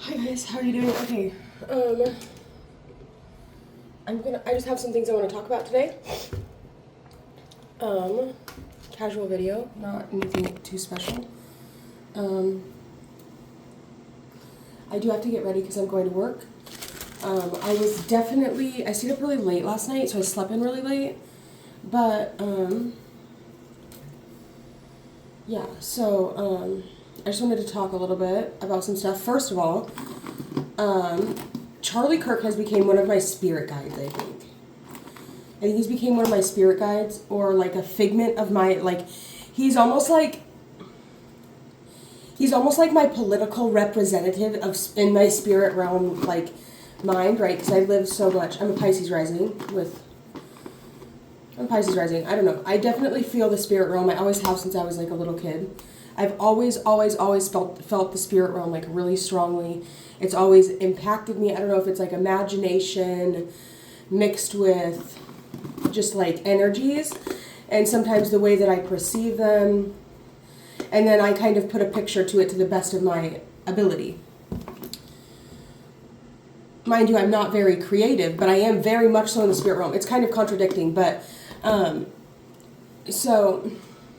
Hi guys, how are you doing? Okay, I just have some things I want to talk about today. Um, Casual video, not anything too special. Um, I do have to get ready because I'm going to work. I stayed up really late last night, so I slept in really late. But, yeah, so, I just wanted to talk a little bit about some stuff. First of all, Charlie Kirk has become one of my spirit guides, I think. I think he's became one of my spirit guides, or like a figment of my, like, he's almost like my political representative in my spirit realm, like, mind, right? Because I live so much. I'm a Pisces rising. I don't know. I definitely feel the spirit realm. I always have since I was like a little kid. I've always felt the spirit realm like really strongly. It's always impacted me. I don't know if it's like imagination mixed with just like energies, and sometimes the way that I perceive them, and then I kind of put a picture to it to the best of my ability. Mind you, I'm not very creative, but I am very much so in the spirit realm. It's kind of contradicting, but so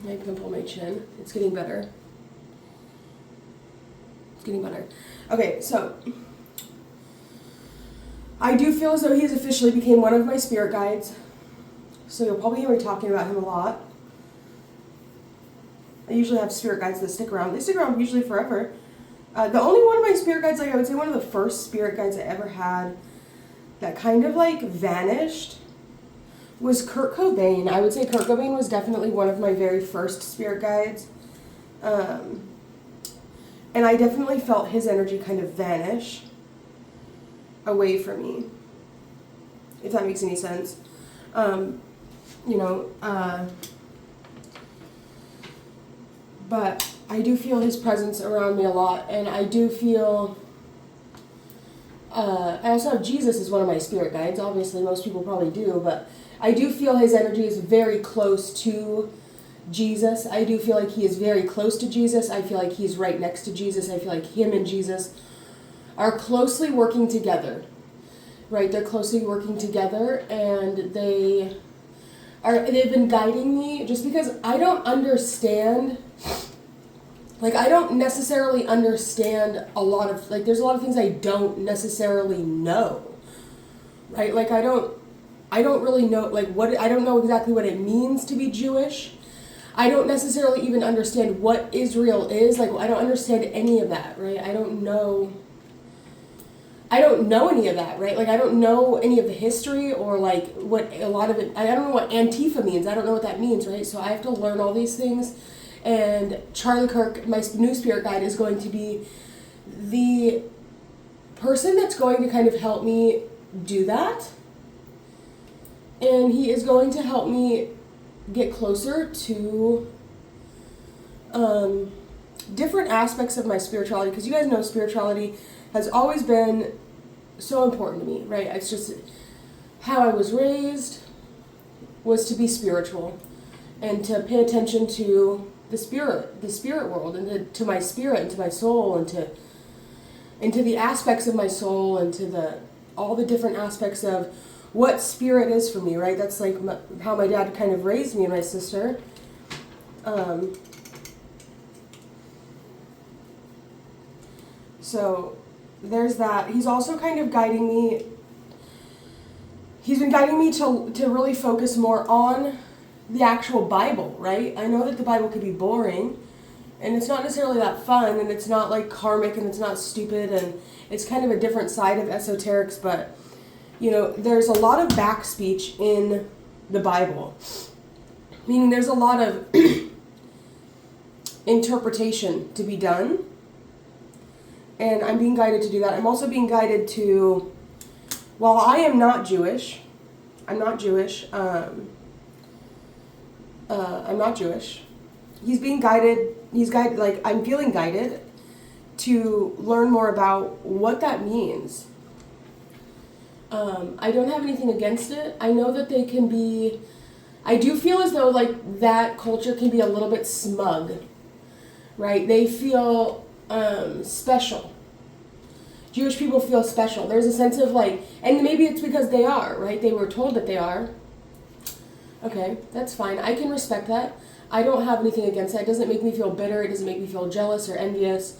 I can pull my chin. It's getting better. Okay, so I do feel as though he has officially become one of my spirit guides. So you'll probably hear me talking about him a lot. I usually have spirit guides that stick around. They stick around usually forever. The only one of my spirit guides, like I would say one of the first spirit guides I ever had that kind of like vanished was Kurt Cobain. I would say Kurt Cobain was definitely one of my very first spirit guides. And I definitely felt his energy kind of vanish away from me, if that makes any sense. But I do feel his presence around me a lot, and I do feel, I also have Jesus as one of my spirit guides. Obviously, most people probably do, but I do feel his energy is very close to Jesus. I do feel like he is very close to Jesus. I feel like he's right next to Jesus. I feel like him and Jesus are closely working together, right? They're closely working together, and they've been guiding me just because I don't understand. Like, I don't necessarily understand a lot of, like, there's a lot of things I don't necessarily know, right? Like, I don't really know, like, I don't know exactly what it means to be Jewish. I don't necessarily even understand what Israel is. Like, I don't understand any of that, right? I don't know any of that, right? Like, I don't know any of the history, or like what a lot of it, I don't know what Antifa means. I don't know what that means, right? So I have to learn all these things. And Charlie Kirk, my new spirit guide, is going to be the person that's going to kind of help me do that. And he is going to help me get closer to different aspects of my spirituality, because you guys know spirituality has always been so important to me, right? It's just how I was raised was to be spiritual and to pay attention to the spirit world, and to my spirit, and to my soul, and to the aspects of my soul, and to all the different aspects of what spirit is for me, right? That's like how my dad kind of raised me and my sister. So there's that. He's also kind of guiding me. He's been guiding me to really focus more on the actual Bible, right? I know that the Bible could be boring, and it's not necessarily that fun, and it's not like karmic, and it's not stupid, and it's kind of a different side of esoterics, but there's a lot of back speech in the Bible, meaning there's a lot of interpretation to be done, and I'm being guided to do that. I'm also being guided to, while I am not Jewish, I'm not Jewish, he's being guided, I'm feeling guided to learn more about what that means. I don't have anything against it. I know that I do feel as though like that culture can be a little bit smug, right? They feel special. Jewish people feel special. There's a sense of like, and maybe it's because they are, right? They were told that they are. Okay, that's fine. I can respect that. I don't have anything against that. It doesn't make me feel bitter. It doesn't make me feel jealous or envious.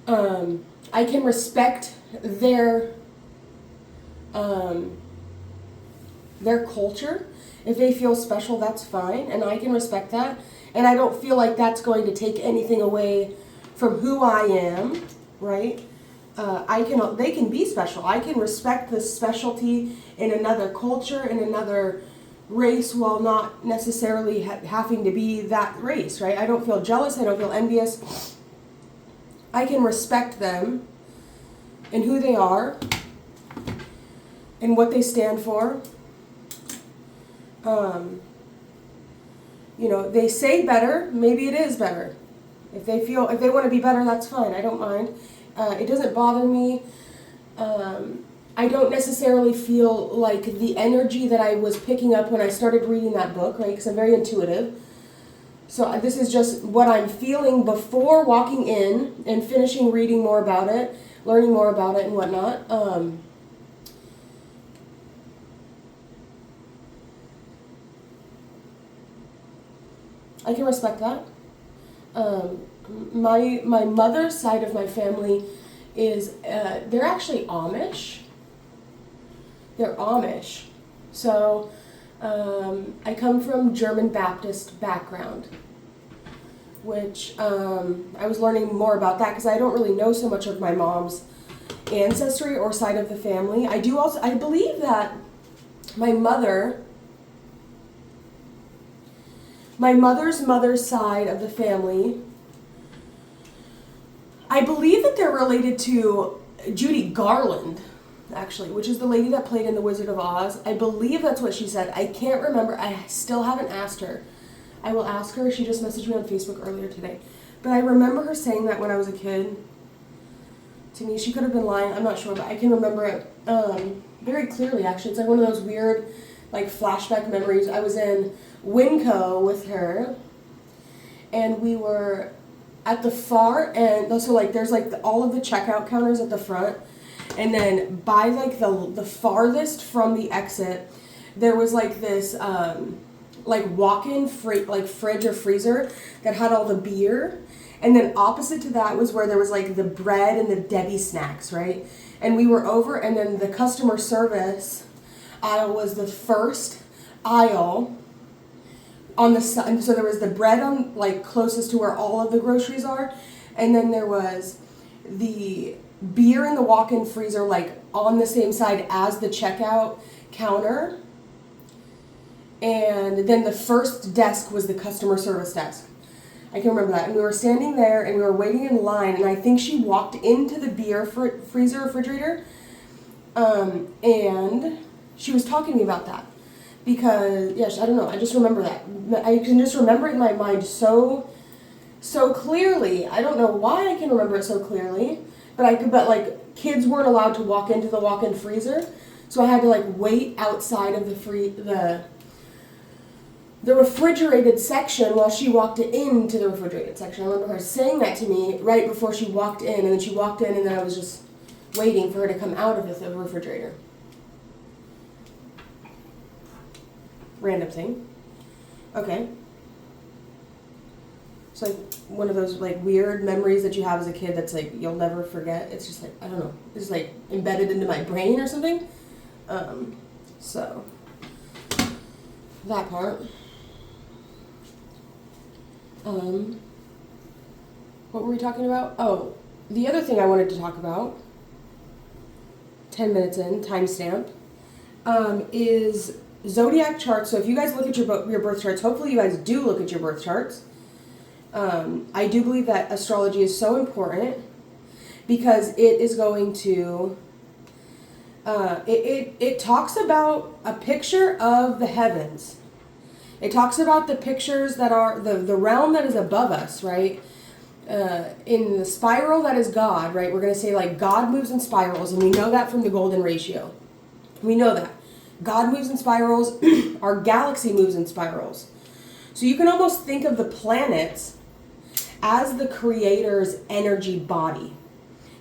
I can respect their culture. If they feel special, that's fine, and I can respect that. And I don't feel like that's going to take anything away from who I am, right? They can be special. I can respect the specialty in another culture, in another race, while not necessarily having to be that race, right? I don't feel jealous. I don't feel envious. I can respect them and who they are and what they stand for. They say better. Maybe it is better. If they want to be better, that's fine. I don't mind. It doesn't bother me. I don't necessarily feel like the energy that I was picking up when I started reading that book, right? Because I'm very intuitive. So this is just what I'm feeling before walking in and finishing reading more about it, learning more about it and whatnot. I can respect that. My mother's side of my family is, they're actually Amish. They're Amish. So I come from German Baptist background, which I was learning more about that because I don't really know so much of my mom's ancestry or side of the family. I believe that my mother's mother's side of the family, I believe that they're related to Judy Garland, actually, which is the lady that played in The Wizard of Oz. I believe that's what she said. I can't remember. I still haven't asked her. I will ask her. She just messaged me on Facebook earlier today. But I remember her saying that when I was a kid to me. She could have been lying. I'm not sure, but I can remember it very clearly, actually. It's like one of those weird, like, flashback memories. I was in Winco with her, and we were at the far end. So, like, there's, like, all of the checkout counters at the front, and then by, like, the farthest from the exit, there was, like, this, like, walk-in fridge or freezer that had all the beer. And then opposite to that was where there was, like, the bread and the Debbie snacks, right? And we were over, and then the customer service aisle was the first aisle on the side. So there was the bread on, like, closest to where all of the groceries are. And then there was the beer in the walk-in freezer, like, on the same side as the checkout counter. And then the first desk was the customer service desk. I can remember that. And we were standing there and we were waiting in line, and I think she walked into the beer freezer refrigerator, and she was talking to me about that. Because, yes, I don't know, I just remember that. I can just remember it in my mind so clearly. I don't know why I can remember it so clearly, but like, kids weren't allowed to walk into the walk-in freezer, so I had to, like, wait outside of the refrigerated section while she walked into the refrigerated section. I remember her saying that to me right before she walked in, and then she walked in, and then I was just waiting for her to come out of the refrigerator. Random thing. Okay. It's like one of those, like, weird memories that you have as a kid that's, like, you'll never forget. It's just like, I don't know, it's like embedded into my brain or something. So that part. What were we talking about? Oh, the other thing I wanted to talk about, 10 minutes in, timestamp, is zodiac charts. So if you guys look at your birth charts, hopefully you guys do look at your birth charts. I do believe that astrology is so important because it is going to, it talks about a picture of the heavens. It talks about the pictures that are the realm that is above us, right? In the spiral that is God, right? We're going to say, like, God moves in spirals, and we know that from the golden ratio. We know that. God moves in spirals. Our galaxy moves in spirals. So you can almost think of the planets as the creator's energy body.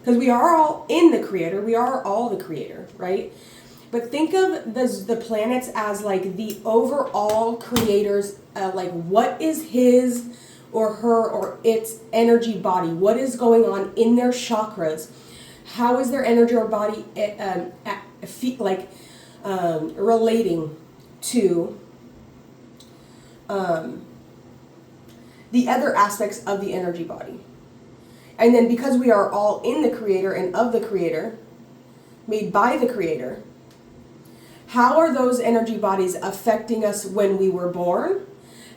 Because we are all in the Creator. We are all the Creator, right? But think of the planets as like the overall creators, like what is his or her or its energy body? What is going on in their chakras? How is their energy or body relating to the other aspects of the energy body? And then because we are all in the Creator and of the Creator, made by the Creator, how are those energy bodies affecting us when we were born?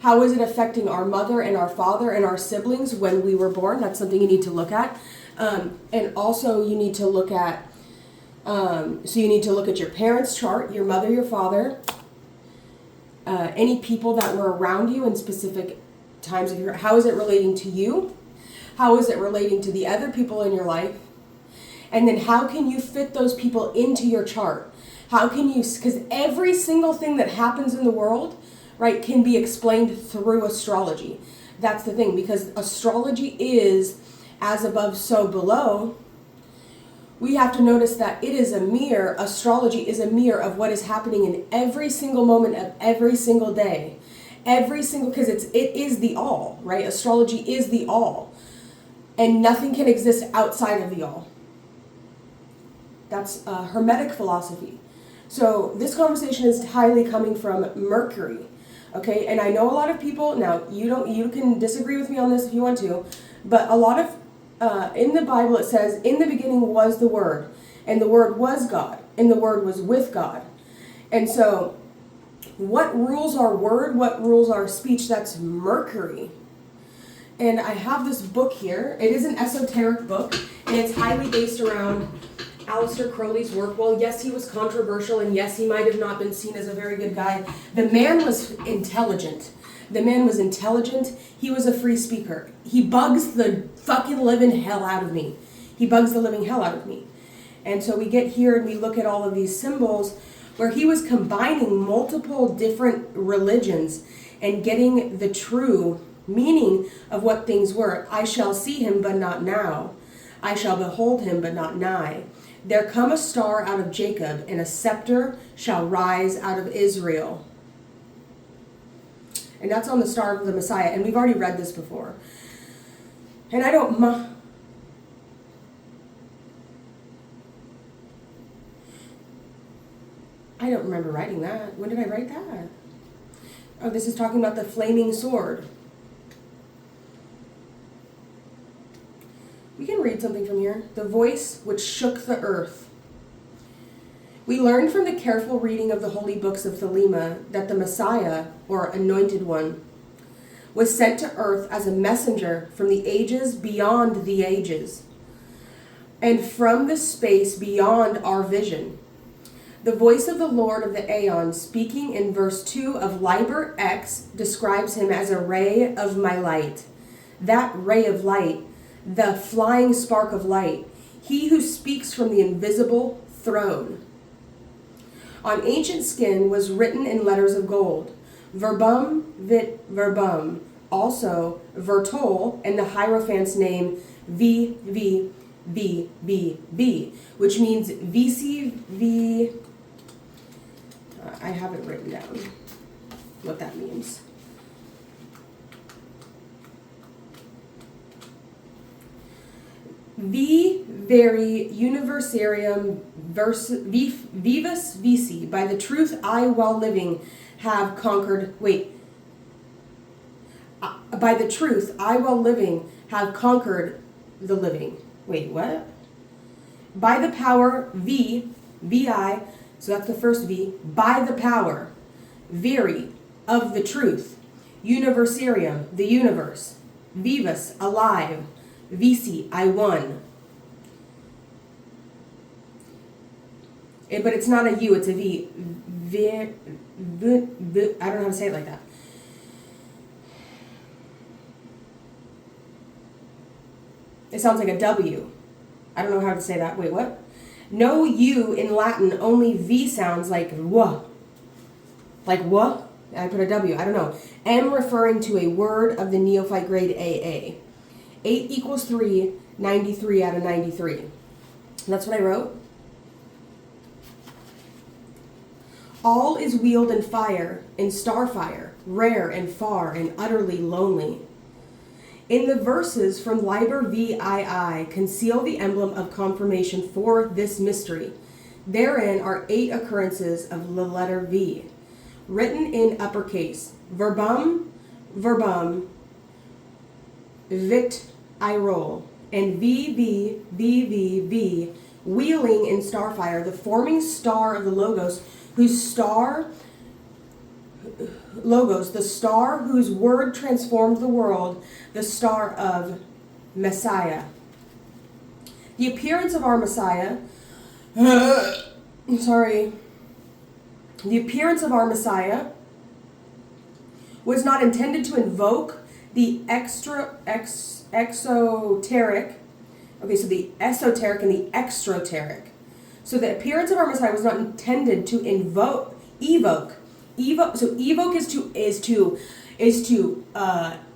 How is it affecting our mother and our father and our siblings when we were born? That's something you need to look at. And also you need to look at, you need to look at your parents' chart, your mother, your father, any people that were around you in specific times of your, how is it relating to you? How is it relating to the other people in your life? And then how can you fit those people into your chart? How can you, because every single thing that happens in the world, right, can be explained through astrology. That's the thing, because astrology is as above, so below. We have to notice that it is a mirror, astrology is a mirror of what is happening in every single moment of every single day. Every single, because it is the all, right? Astrology is the all. And nothing can exist outside of the all. That's a Hermetic philosophy. So this conversation is highly coming from Mercury, okay? And I know a lot of people, now you can disagree with me on this if you want to, but a lot of, in the Bible it says, in the beginning was the Word, and the Word was God, and the Word was with God. And so what rules our word, what rules our speech? That's Mercury. And I have this book here. It is an esoteric book, and it's highly based around Aleister Crowley's work. Well, yes, he was controversial, and yes, he might have not been seen as a very good guy. The man was intelligent. The man was intelligent. He was a free speaker. He bugs the fucking living hell out of me. He bugs the living hell out of me. And so we get here and we look at all of these symbols where he was combining multiple different religions and getting the true meaning of what things were. I shall see him, but not now. I shall behold him, but not nigh. There come a star out of Jacob, and a scepter shall rise out of Israel. And that's on the star of the Messiah. And we've already read this before. And I don't remember writing that. When did I write that? Oh, this is talking about the flaming sword. We can read something from here. The voice which shook the earth. We learned from the careful reading of the holy books of Thelema that the Messiah, or Anointed One, was sent to earth as a messenger from the ages beyond the ages, and from the space beyond our vision. The voice of the Lord of the Aeon, speaking in verse 2 of Liber X, describes him as a ray of my light. That ray of light, the flying spark of light, he who speaks from the invisible throne. On ancient skin was written in letters of gold, verbum vit verbum, also vertol, and the Hierophant's name VVVVV, which means VCV. I have it written down, what that means. Veri Universiarium Vivus Vici. By the truth I, while living, have conquered. By the truth I, while living, have conquered the living. Wait, what? By the power VI. So that's the first V. By the power, Veri, of the truth, Universiarium, the universe, Vivus, alive, Vici, I won. But it's not a U, it's a V. I don't know how to say it like that. It sounds like a W. I don't know how to say that. Wait, what? No U in Latin, only V sounds like wha. Like what? I put a W, I don't know. M referring to a word of the neophyte grade AA. 8 equals 3, 93 out of 93. And that's what I wrote. All is wheeled in fire, in starfire, rare and far and utterly lonely. In the verses from Liber VII, conceal the emblem of confirmation for this mystery. Therein are 8 occurrences of the letter V, written in uppercase, verbum, verbum, vit, I roll, and V, wheeling in starfire, the forming star of the Logos, whose star, Logos, the star whose word transformed the world, the star of Messiah. The appearance of our Messiah, the appearance of our Messiah was not intended to invoke the exoteric, okay, so the esoteric and the extrateric. So the appearance of our Messiah was not intended to evoke. So evoke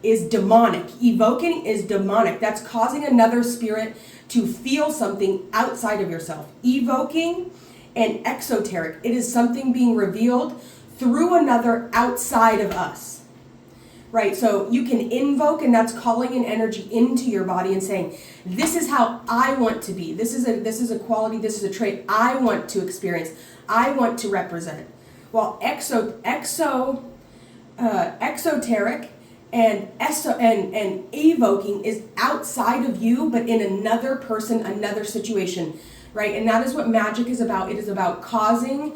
is demonic. Evoking is demonic. That's causing another spirit to feel something outside of yourself. Evoking and exoteric, it is something being revealed through another outside of us. Right, so you can invoke, and that's calling an energy into your body and saying, this is how I want to be. This is a quality, this is a trait I want to experience, I want to represent. While exoteric and evoking is outside of you, but in another person, another situation, right? And that is what magic is about. It is about cause and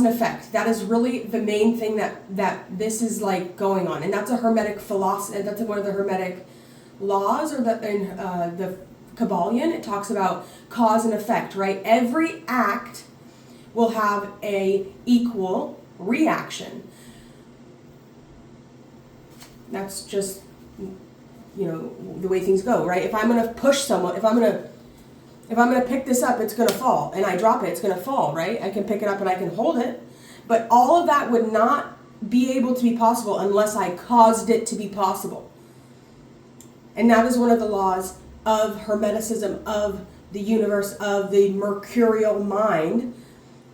effect. That is really the main thing that this is like going on. And that's a Hermetic philosophy. That's one of the Hermetic laws, or the Kabbalion. It talks about cause and effect, right? Every act will have a equal reaction. That's just, the way things go, right? If I'm going to push someone, if I'm going to pick this up, it's going to fall, and I drop it, it's going to fall, right? I can pick it up and I can hold it, but all of that would not be able to be possible unless I caused it to be possible. And that is one of the laws of Hermeticism, of the universe, of the mercurial mind,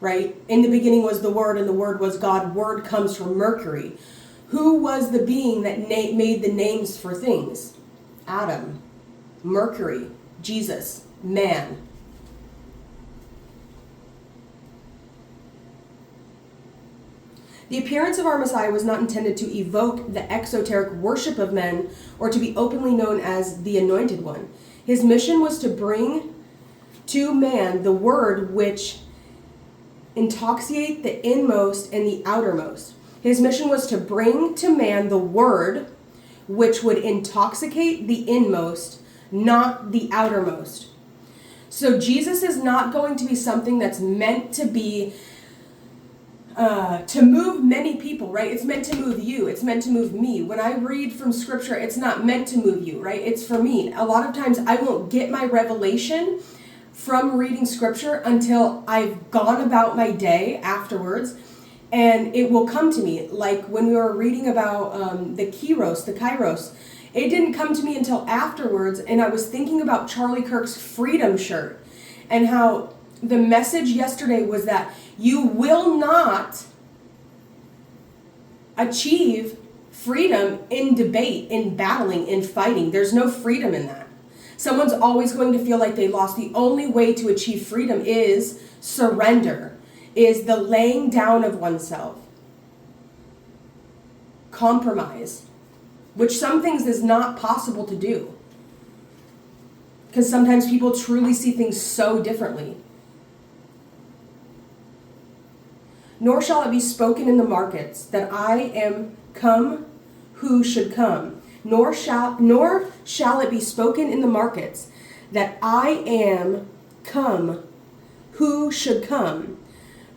right? In the beginning was the Word, and the Word was God. Word comes from Mercury. Who was the being that made the names for things? Adam, Mercury, Jesus, man. The appearance of our Messiah was not intended to evoke the exoteric worship of men or to be openly known as the Anointed One. His mission was to bring to man the word which intoxicate the inmost and the outermost. His mission was to bring to man the word which would intoxicate the inmost, not the outermost. So Jesus is not going to be something that's meant to be to move many people, right? It's meant to move you. It's meant to move me. When I read from scripture, it's not meant to move you, right? It's for me. A lot of times I won't get my revelation from reading scripture until I've gone about my day afterwards, and it will come to me. Like when we were reading about the Kairos, it didn't come to me until afterwards, and I was thinking about Charlie Kirk's freedom shirt, and how the message yesterday was that you will not achieve freedom in debate, in battling, in fighting. There's no freedom in that. Someone's always going to feel like they lost. The only way to achieve freedom is surrender, is the laying down of oneself. Compromise, which some things is not possible to do. Because sometimes people truly see things so differently. Nor shall it be spoken in the markets that I am come who should come. Nor shall it be spoken in the markets that I am come who should come,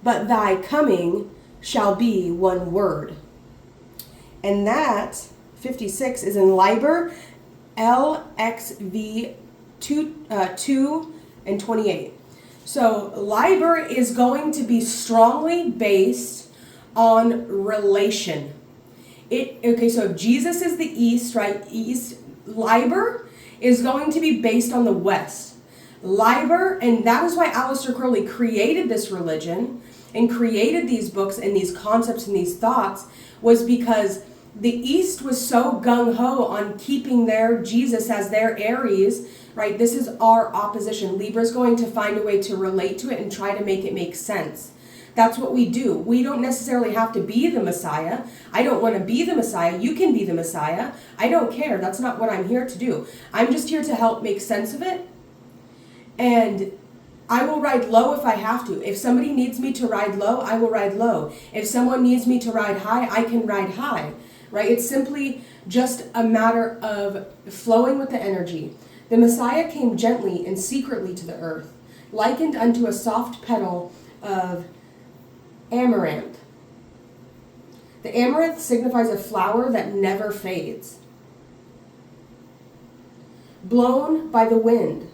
but thy coming shall be one word. And that, 56, is in Liber LXV 2 and 28. So Liber is going to be strongly based on relation. So if Jesus is the East, right? East, Liber is going to be based on the West. Liber, and that is why Aleister Crowley created this religion and created these books and these concepts and these thoughts, was because the East was so gung-ho on keeping their Jesus as their Aries, right? This is our opposition. Libra's going to find a way to relate to it and try to make it make sense. That's what we do. We don't necessarily have to be the Messiah. I don't want to be the Messiah. You can be the Messiah. I don't care. That's not what I'm here to do. I'm just here to help make sense of it. And I will ride low if I have to. If somebody needs me to ride low, I will ride low. If someone needs me to ride high, I can ride high, right? It's simply just a matter of flowing with the energy. The Messiah came gently and secretly to the earth, likened unto a soft petal of amaranth. The amaranth signifies a flower that never fades. Blown by the wind.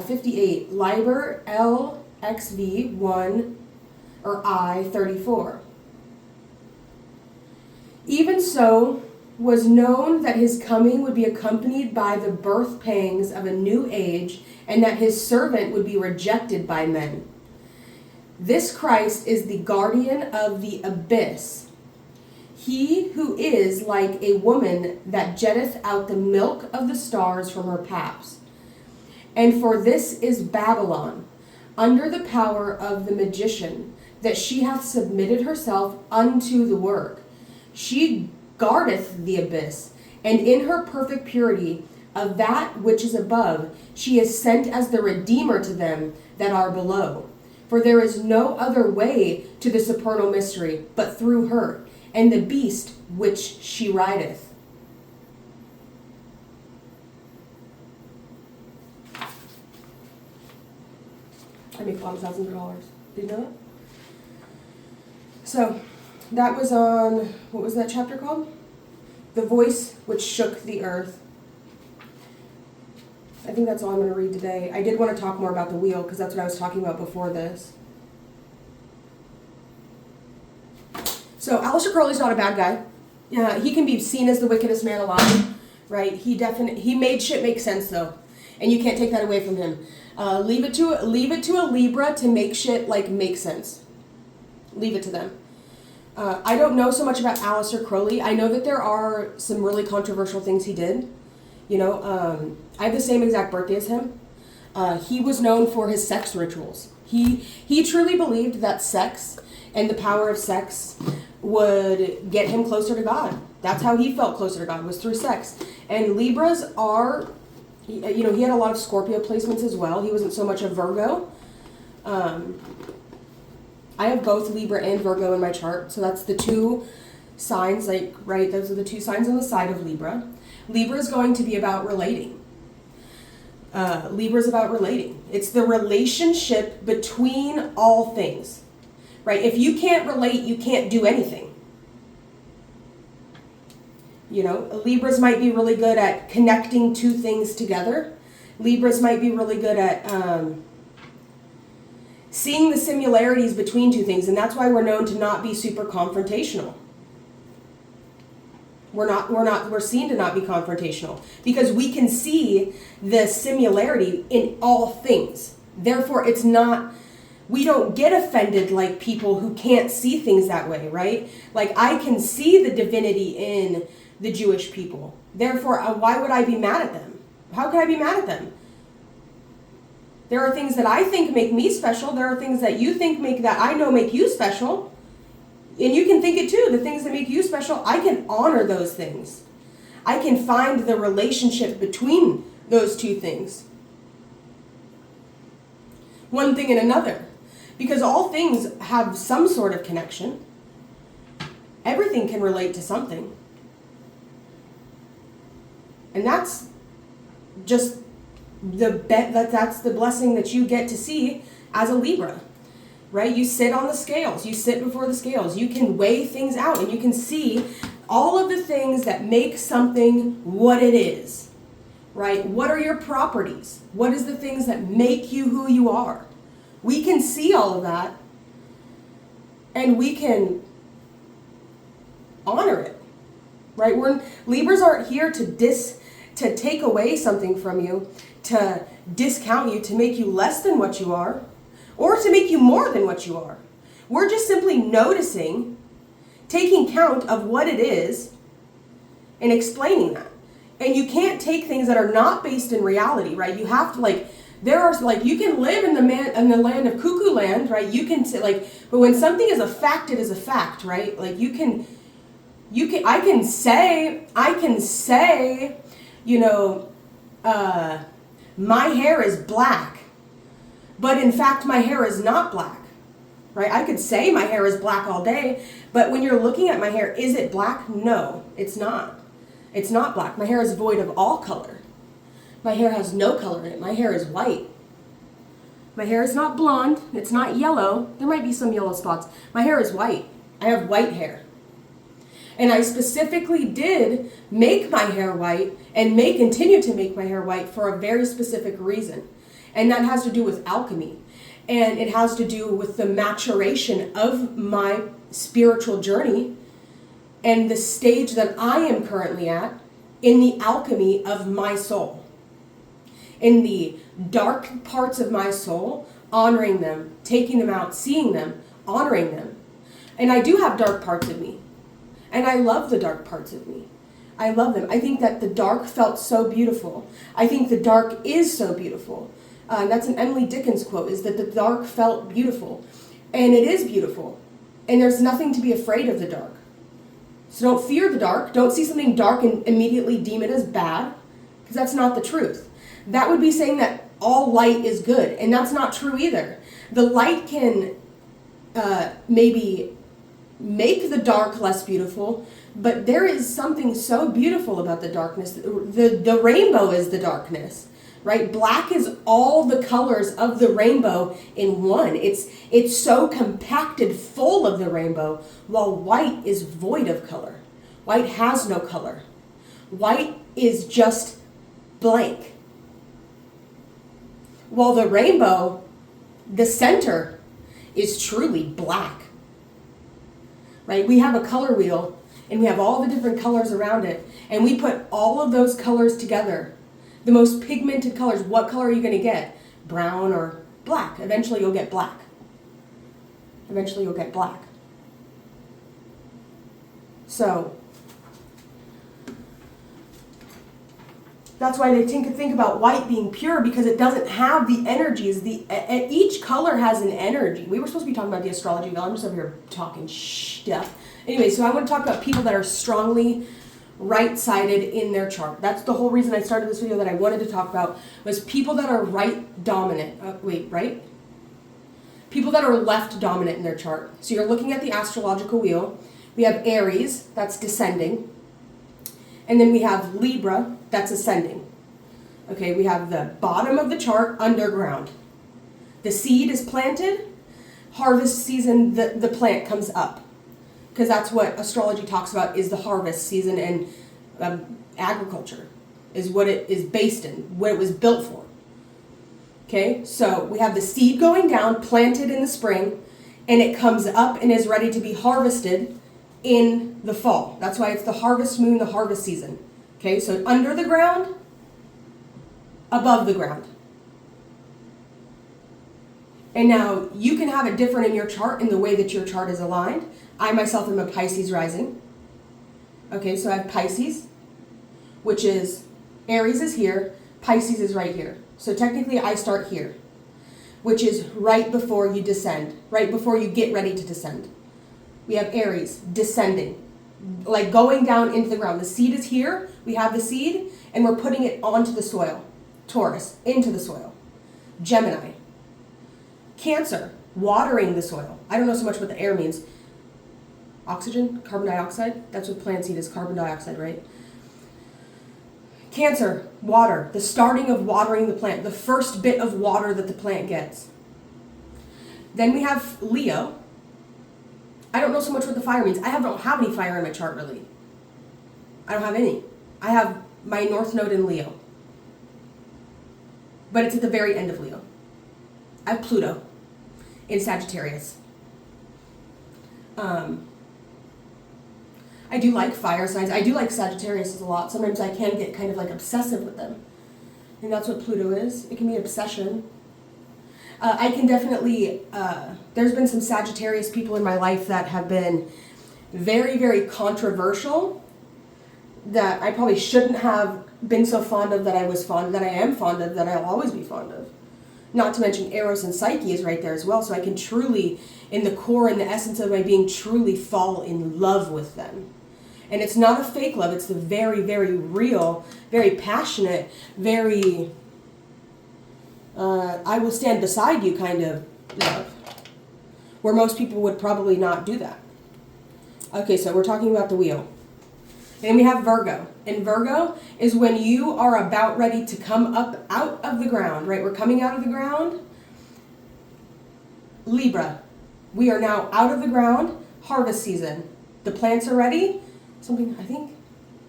58. Liber LXV 1 or I 34. Even so was known that his coming would be accompanied by the birth pangs of a new age, and that his servant would be rejected by men. This Christ is the guardian of the abyss, he who is like a woman that jetteth out the milk of the stars from her paps. And for this is Babylon, under the power of the magician, that she hath submitted herself unto the work. She guardeth the abyss, and in her perfect purity of that which is above, she is sent as the Redeemer to them that are below. For there is no other way to the supernal mystery, but through her, and the beast which she rideth. I make a lot of thousands of dollars. Did you know that? So, that was on, what was that chapter called? The Voice Which Shook the Earth. I think that's all I'm going to read today. I did want to talk more about the wheel, because that's what I was talking about before this. So, Aleister Crowley's not a bad guy. He can be seen as the wickedest man alive, right? He made shit make sense, though. And you can't take that away from him. Leave it to a Libra to make shit make sense. Leave it to them. I don't know so much about Aleister Crowley. I know that there are some really controversial things he did. I have the same exact birthday as him. He was known for his sex rituals. He truly believed that sex and the power of sex would get him closer to God. That's how he felt closer to God, was through sex. And Libras are, he had a lot of Scorpio placements as well. He wasn't so much a Virgo. I have both Libra and Virgo in my chart, so that's the two signs, right, those are the two signs on the side of Libra. Libra is going to be about relating. Libra is about relating. It's the relationship between all things, right? If you can't relate, you can't do anything. Libras might be really good at connecting two things together. Libras might be really good at seeing the similarities between two things, and that's why we're known to not be super confrontational. We're seen to not be confrontational because we can see the similarity in all things. Therefore, we don't get offended like people who can't see things that way, right? I can see the divinity in the Jewish people. Therefore, why would I be mad at them? How could I be mad at them? There are things that I think make me special. There are things that you think that I know make you special. And you can think it too. The things that make you special, I can honor those things. I can find the relationship between those two things. One thing and another. Because all things have some sort of connection. Everything can relate to something. And that's just that's the blessing that you get to see as a Libra, right? You sit on the scales, you sit before the scales, you can weigh things out, and you can see all of the things that make something what it is, right? What are your properties? What is the things that make you who you are? We can see all of that, and we can honor it, right? Libras aren't here to to take away something from you, to discount you, to make you less than what you are, or to make you more than what you are. We're just simply noticing, taking count of what it is, and explaining that. And you can't take things that are not based in reality, right? You have to you can live in the land of cuckoo land, right? You can say but when something is a fact, it is a fact, right? Like I can say, my hair is black, but in fact my hair is not black, right? I could say my hair is black all day, but when you're looking at my hair, is it black? No, it's not. It's not black. My hair is void of all color. My hair has no color in it. My hair is white. My hair is not blonde. It's not yellow. There might be some yellow spots. My hair is white. I have white hair. And I specifically did make my hair white and may continue to make my hair white for a very specific reason. And that has to do with alchemy. And it has to do with the maturation of my spiritual journey and the stage that I am currently at in the alchemy of my soul. In the dark parts of my soul, honoring them, taking them out, seeing them, honoring them. And I do have dark parts of me. And I love the dark parts of me. I love them. I think that the dark felt so beautiful. I think the dark is so beautiful. That's an Emily Dickinson quote, is that the dark felt beautiful. And it is beautiful. And there's nothing to be afraid of the dark. So don't fear the dark. Don't see something dark and immediately deem it as bad, because that's not the truth. That would be saying that all light is good, and that's not true either. The light can maybe make the dark less beautiful, but there is something so beautiful about the darkness. The rainbow is the darkness, right? Black is all the colors of the rainbow in one. It's so compacted full of the rainbow, while white is void of color. White has no color. White is just blank. While the rainbow, the center, is truly black. Right? We have a color wheel, and we have all the different colors around it, and we put all of those colors together. The most pigmented colors. What color are you going to get? Brown or black? Eventually you'll get black. Eventually you'll get black. So that's why they think about white being pure, because it doesn't have the energies. Each color has an energy. We were supposed to be talking about the astrology wheel. I'm just over here talking stuff. Anyway, so I want to talk about people that are strongly right-sided in their chart. That's the whole reason I started this video, that I wanted to talk about, was people that are right dominant. Right? People that are left dominant in their chart. So you're looking at the astrological wheel. We have Aries, that's descending. And then we have Libra, that's ascending. Okay, we have the bottom of the chart, underground. The seed is planted. Harvest season, the plant comes up. Because that's what astrology talks about, is the harvest season, and agriculture is what it is based in, what it was built for. Okay, so we have the seed going down, planted in the spring, and it comes up and is ready to be harvested in the fall. That's why it's the harvest moon, the harvest season. Okay, so under the ground, above the ground. And now you can have it different in your chart, in the way that your chart is aligned. I myself am a Pisces rising. Okay, so I have Pisces, which is, Aries is here, Pisces is right here. So technically I start here, which is right before you descend, right before you get ready to descend. We have Aries, descending, like going down into the ground. The seed is here, we have the seed, and we're putting it onto the soil. Taurus, into the soil. Gemini. Cancer, watering the soil. I don't know so much what the air means. Oxygen, carbon dioxide, that's what plant seed is, carbon dioxide, right? Cancer, water, the starting of watering the plant, the first bit of water that the plant gets. Then we have Leo. I don't know so much what the fire means. I don't have any fire in my chart, really. I don't have any. I have my North Node in Leo. But it's at the very end of Leo. I have Pluto in Sagittarius. I do like fire signs. I do like Sagittarius a lot. Sometimes I can get kind of like obsessive with them. And that's what Pluto is. It can be obsession. I can definitely, there's been some Sagittarius people in my life that have been very, very controversial, that I probably shouldn't have been so fond of, that I am fond of, that I'll always be fond of. Not to mention Eros and Psyche is right there as well, so I can truly, in the core and the essence of my being, truly fall in love with them. And it's not a fake love, it's the very, very real, very passionate, very, I will stand beside you kind of love. Where most people would probably not do that. Okay, so we're talking about the wheel. And we have Virgo. And Virgo is when you are about ready to come up out of the ground, right? We're coming out of the ground. Libra. We are now out of the ground. Harvest season. The plants are ready. Something,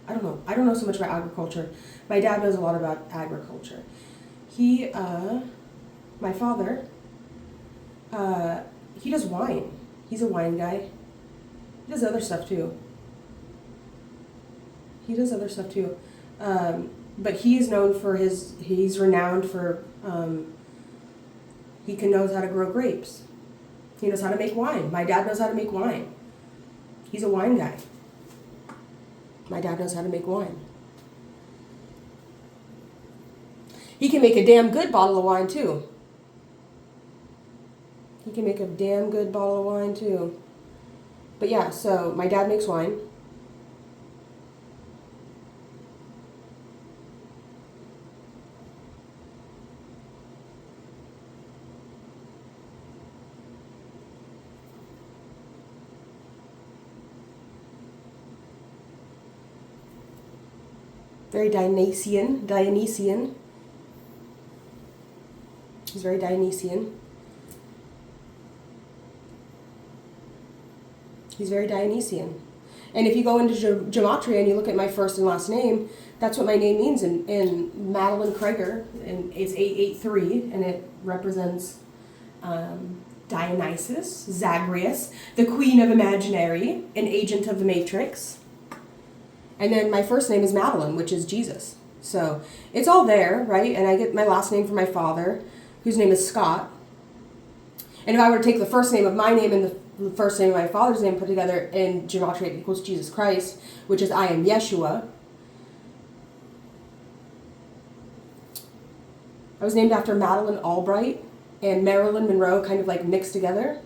I don't know. I don't know so much about agriculture. My dad knows a lot about agriculture. My father, he does wine. He's a wine guy. He does other stuff too. But he is known for he's renowned for, he knows how to grow grapes. He knows how to make wine. My dad knows how to make wine. He's a wine guy. My dad knows how to make wine. He can make a damn good bottle of wine too. But yeah, so my dad makes wine. Very Dionysian. He's very Dionysian. And if you go into gematria and you look at my first and last name, that's what my name means in Madeline Krieger, and it's 883, and it represents Dionysus, Zagreus, the queen of imaginary, an agent of the Matrix. And then my first name is Madeline, which is Jesus. So it's all there, right? And I get my last name from my father, whose name is Scott. And if I were to take the first name of my name and the first name of my father's name put together in gematria, it equals Jesus Christ, which is I am Yeshua. I was named after Madeleine Albright and Marilyn Monroe, kind of like mixed together.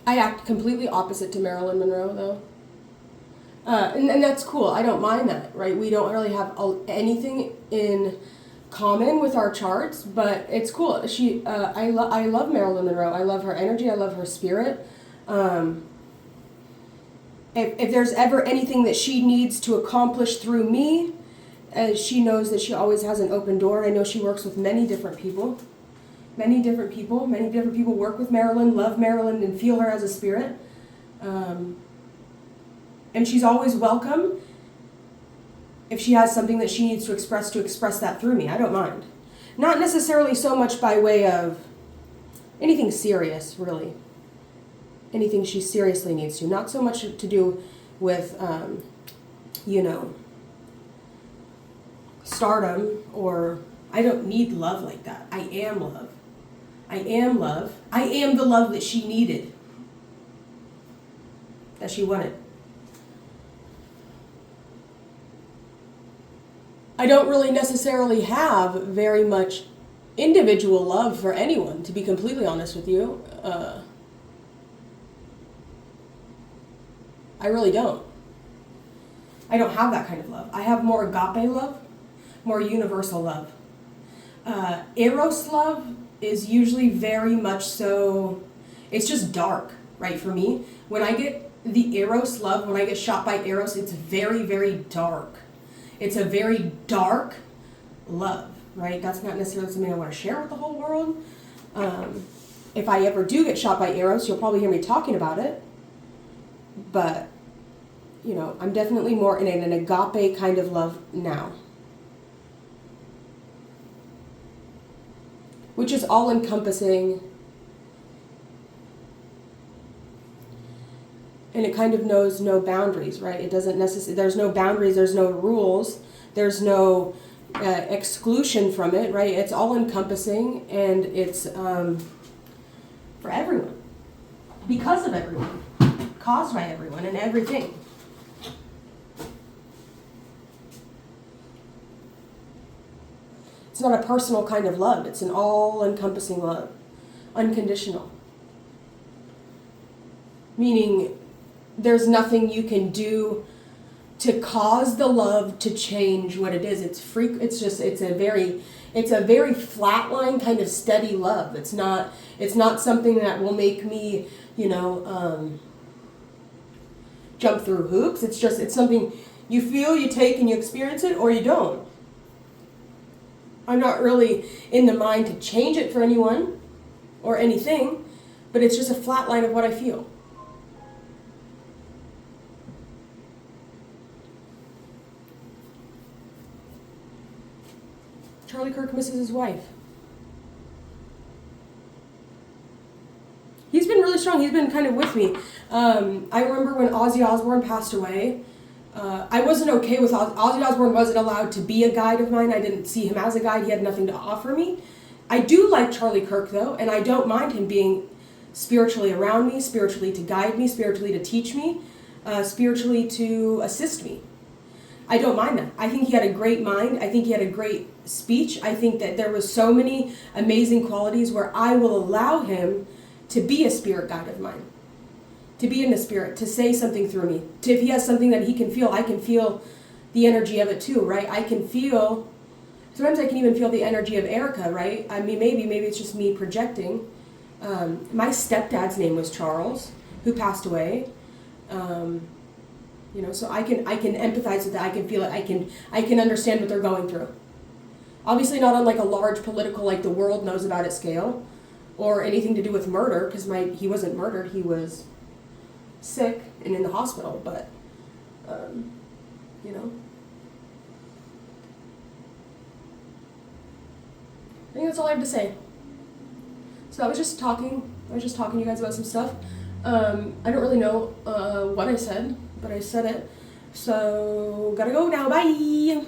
I act completely opposite to Marilyn Monroe, though. And that's cool. I don't mind that, right? We don't really have anything in common with our charts, but it's cool. I love Marilyn Monroe. I love her energy. I love her spirit. If there's ever anything that she needs to accomplish through me, she knows that she always has an open door. I know she works with many different people. Many different people work with Marilyn, love Marilyn, and feel her as a spirit. And she's always welcome. If she has something that she needs to express that through me. I don't mind. Not necessarily so much by way of anything serious, really. Anything she seriously needs to. Not so much to do with, stardom, or I don't need love like that. I am love. I am love. I am the love that she needed. That she wanted. I don't really necessarily have very much individual love for anyone, to be completely honest with you. I really don't. I don't have that kind of love. I have more agape love, more universal love. Eros love is usually very much so, it's just dark, right, for me. When I get the Eros love, when I get shot by Eros, it's very, very dark. It's a very dark love, right? That's not necessarily something I want to share with the whole world. If I ever do get shot by Eros, you'll probably hear me talking about it. But, I'm definitely more in an agape kind of love now. which is all encompassing. And it kind of knows no boundaries, right? It doesn't necessarily, there's no boundaries, there's no rules, there's no exclusion from it, right? It's all encompassing, and it's for everyone, because of everyone, caused by everyone and everything. It's not a personal kind of love, it's an all-encompassing love, unconditional. Meaning, there's nothing you can do to cause the love to change what it is. It's free. It's a very flatline kind of steady love. It's not something that will make me, jump through hoops. It's something you feel, you take, and you experience it, or you don't. I'm not really in the mind to change it for anyone or anything, but it's just a flat line of what I feel. Charlie Kirk misses his wife. He's been really strong. He's been kind of with me. I remember when Ozzy Osbourne passed away, I wasn't okay with Ozzy Osbourne wasn't allowed to be a guide of mine. I didn't see him as a guide. He had nothing to offer me. I do like Charlie Kirk, though, and I don't mind him being spiritually around me, spiritually to guide me, spiritually to teach me, spiritually to assist me. I don't mind that. I think he had a great mind. I think he had a great speech. I think that there was so many amazing qualities where I will allow him to be a spirit guide of mine, to be in the spirit, to say something through me. If he has something that he can feel, I can feel the energy of it too, right? I can feel, sometimes I can even feel the energy of Erica, right? I mean, maybe it's just me projecting. My stepdad's name was Charles, who passed away. So I can empathize with that. I can feel it. I can understand what they're going through. Obviously not on like a large political, like the world knows about it scale, or anything to do with murder, because he wasn't murdered. He was sick and in the hospital. But I think that's all I have to say. So I was just talking to you guys about some stuff. I don't really know what I said, but I said it. So, gotta go now. Bye!